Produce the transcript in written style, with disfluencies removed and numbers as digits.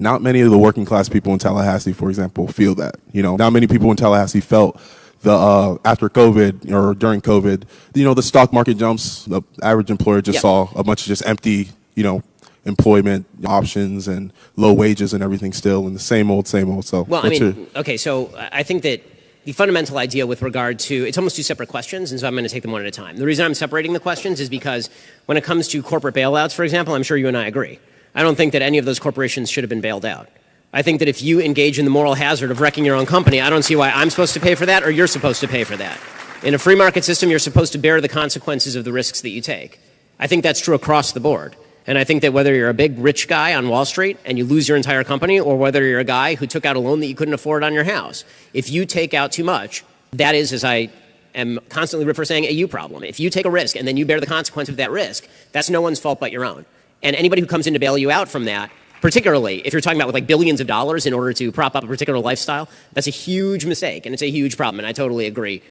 Not many of the working class people in Tallahassee, for example, feel that. Not many people in Tallahassee felt the after COVID or during COVID, the stock market jumps. The average employer just saw a bunch of just empty, employment options and low wages and everything still, and the same old. So, well, okay, so I think that the fundamental idea with regard to, it's almost two separate questions, and so I'm going to take them one at a time. The reason I'm separating the questions is because when it comes to corporate bailouts, for example, I'm sure you and I agree. I don't think that any of those corporations should have been bailed out. I think that if you engage in the moral hazard of wrecking your own company, I don't see why I'm supposed to pay for that or you're supposed to pay for that. In a free market system, you're supposed to bear the consequences of the risks that you take. I think that's true across the board. And I think that whether you're a big rich guy on Wall Street and you lose your entire company, or whether you're a guy who took out a loan that you couldn't afford on your house, if you take out too much, that is, as I am constantly saying, a you problem. If you take a risk and then you bear the consequence of that risk, that's no one's fault but your own. And anybody who comes in to bail you out from that, particularly if you're talking about with like billions of dollars in order to prop up a particular lifestyle, that's a huge mistake and it's a huge problem, and I totally agree